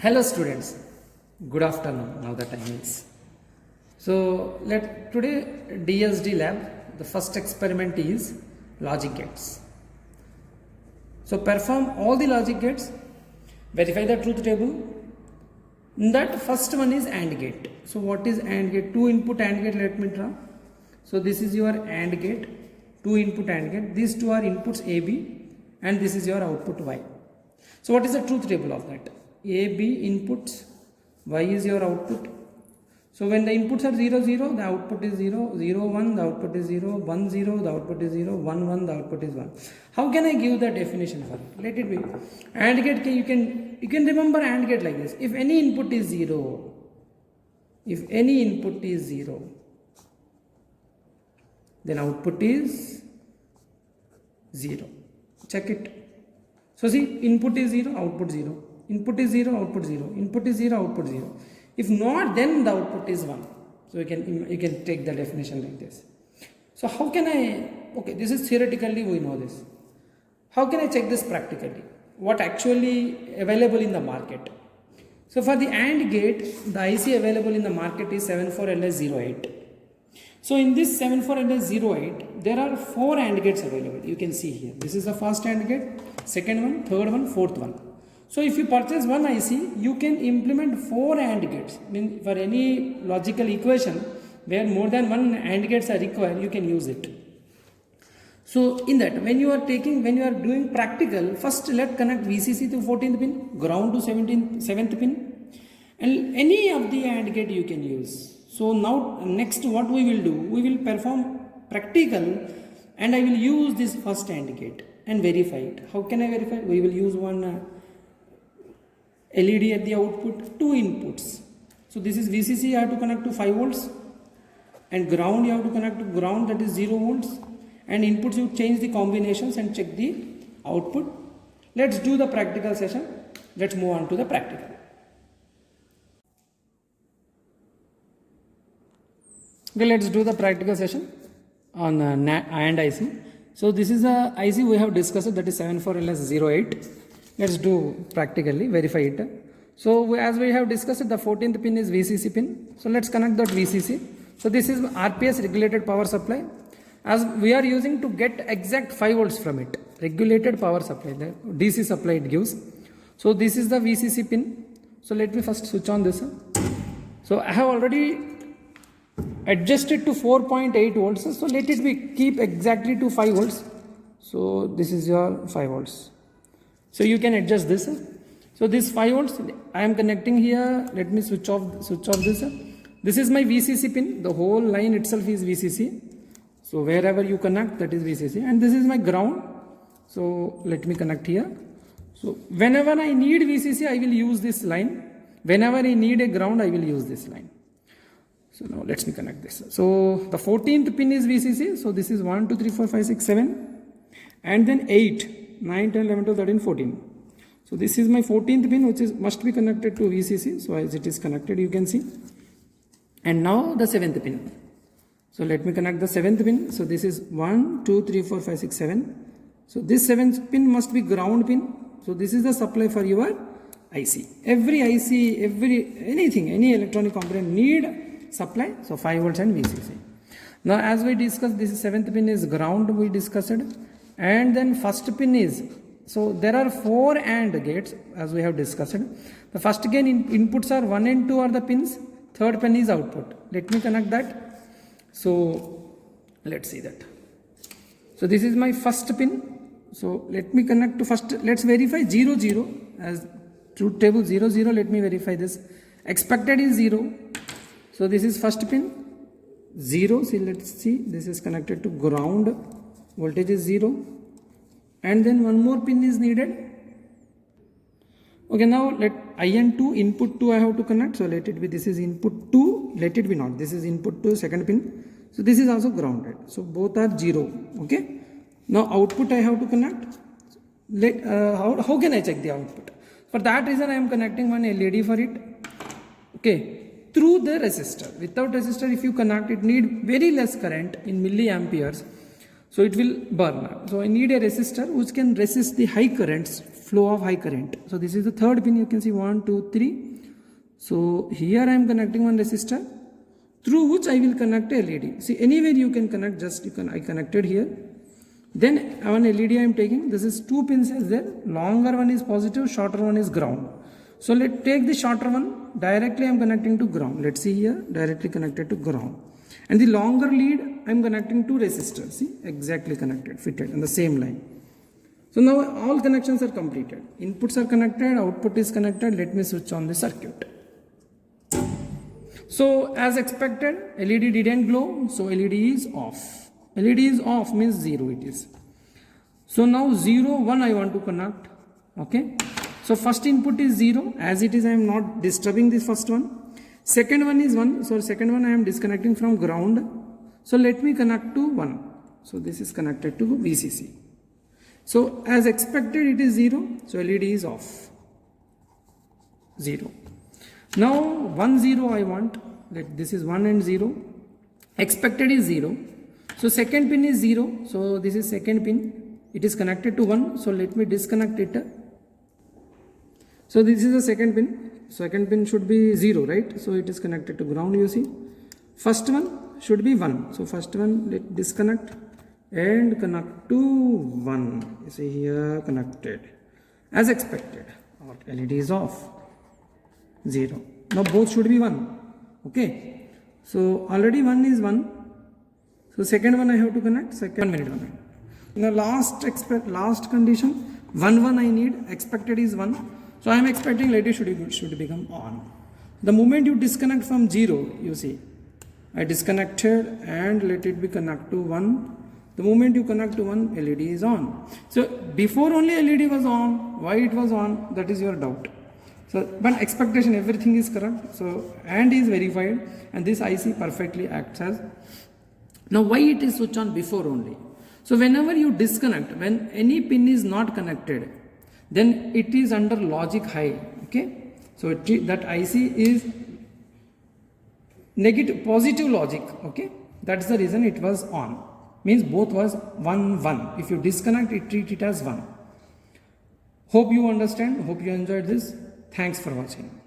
Hello students, good afternoon. Now the time is. So let today DSD lab, the first experiment is logic gates. So perform all the logic gates, verify the truth table. In that first one is AND gate. So what is AND gate? Two input AND gate, let me draw. So this is your AND gate, two input AND gate. These two are inputs AB and this is your output Y. So what is the truth table of that? AB inputs, Y is your output. So when the inputs are 0, 0, the output is 0, 0, 1, the output is 0, 1, 0, the output is 0, 1, 1, the output is 1. How can I give the definition for it? Let it be. AND gate, you can remember AND gate like this. If any input is 0, then output is 0. Check it. So see, input is 0, output 0. Input is 0, output 0. Input is 0, output 0. If not, then the output is 1. So you can take the definition like this. So how can I, okay, this is theoretically we know this. How can I check this practically? What actually available in the market? So for the AND gate, the IC available in the market is 74LS08. So in this 74LS08, there are 4 AND gates available. You can see here. This is the first AND gate, second one, third one, fourth one. So if you purchase one IC, you can implement 4 AND gates. I mean, for any logical equation where more than one AND gates are required, you can use it. So in that, when you are doing practical, first let connect VCC to 14th pin, ground to 7th pin, and any of the AND gate you can use. So now next what we will do, we will perform practical and I will use this first AND gate and verify it. How can I verify? We will use one LED at the output, 2 inputs. So this is VCC, you have to connect to 5 volts and ground you have to connect to ground, that is 0 volts, and inputs you change the combinations and check the output. Let's do the practical session. Let's move on to the practical. Okay, let's do the practical session on AND IC. So this is the IC we have discussed, that is 74LS08. Let's do practically, verify it. So as we have discussed, the 14th pin is VCC pin. So let's connect that VCC. So this is RPS, regulated power supply. As we are using to get exact 5 volts from it, regulated power supply, the DC supply it gives. So this is the VCC pin. So let me first switch on this. So I have already adjusted to 4.8 volts. So let it be keep exactly to 5 volts. So this is your 5 volts. So you can adjust this. So this 5 volts I am connecting here. Let me switch off this. This is my VCC pin. The whole line itself is VCC. So wherever you connect, that is VCC. And this is my ground. So let me connect here. So whenever I need VCC, I will use this line. Whenever I need a ground, I will use this line. So now let me connect this. So the 14th pin is VCC. So this is 1, 2, 3, 4, 5, 6, 7. And then 8. 9, 10, 11, 12, 13, 14. So this is my 14th pin, which must be connected to VCC. So as it is connected, you can see. And now the 7th pin. So let me connect the 7th pin. So this is 1, 2, 3, 4, 5, 6, 7. So this 7th pin must be ground pin. So this is the supply for your IC. Every IC, any electronic component need supply. So 5 volts and VCC. Now as we discussed, this 7th pin is ground, we discussed. And then first pin is, so there are 4 AND gates as we have discussed. The first again inputs are 1 and 2 are the pins, third pin is output. Let me connect that. So let's see that. So this is my first pin. So let me connect to first, let's verify 0, 0 as truth table 0, 0. Let me verify this. Expected is 0. So this is first pin 0. See, let's see, this is connected to ground. Voltage is 0 and then one more pin is needed. Okay, now let IN2, input 2 I have to connect. So let it be, this is input 2, let it be not, this is input 2, second pin. So this is also grounded. So both are 0. Okay. Now output I have to connect. How can I check the output? For that reason I am connecting one LED for it. Okay. Through the resistor. Without resistor, if you connect, it need very less current in milliamperes. So it will burn. So I need a resistor which can resist the high currents flow of high current. So this is the third pin. You can see 1, 2, 3. So here I am connecting one resistor through which I will connect a LED. See, anywhere you can connect, I connected here. Then one LED I am taking. This is 2 pins as there. Longer one is positive, shorter one is ground. So let's take the shorter one. Directly I am connecting to ground. Let's see here, directly connected to ground. And the longer lead I am connecting to resistor. See, exactly connected, fitted on the same line. So now all connections are completed. Inputs are connected, output is connected. Let me switch on the circuit. So as expected, LED didn't glow, so LED is off. LED is off means 0 it is. So now 0, 1 I want to connect. Okay. So first input is 0. As it is, I am not disturbing this first one. Second one is 1. So second one I am disconnecting from ground. So let me connect to 1. So this is connected to VCC. So as expected it is 0. So LED is off. 0. Now 1, 0 I want. This is 1 and 0. Expected is 0. So second pin is 0. So this is second pin. It is connected to 1. So let me disconnect it. So this is the second pin. Second pin should be 0, right? So it is connected to ground, you see. First one should be 1. So first one, let disconnect and connect to 1. You see here, connected. As expected. Our LED is off. 0. Now both should be 1. Okay. So already 1 is 1. So second one I have to connect. Second 1 minute. In the last condition, 1 1 I need. Expected is 1. So I am expecting LED should become on. The moment you disconnect from 0, you see, I disconnected and let it be connect to 1. The moment you connect to 1, LED is on. So before only LED was on. Why it was on? That is your doubt. So, but expectation, everything is correct. So, and is verified, and this IC perfectly acts as. Now, why it is switch on before only? So, whenever you disconnect, when any pin is not connected, then it is under logic high. Okay, so that IC is negative, positive logic. Okay, that's the reason it was on. Means both was 1 1. If you disconnect, it treat it as 1. Hope you understand. Hope you enjoyed this. Thanks for watching.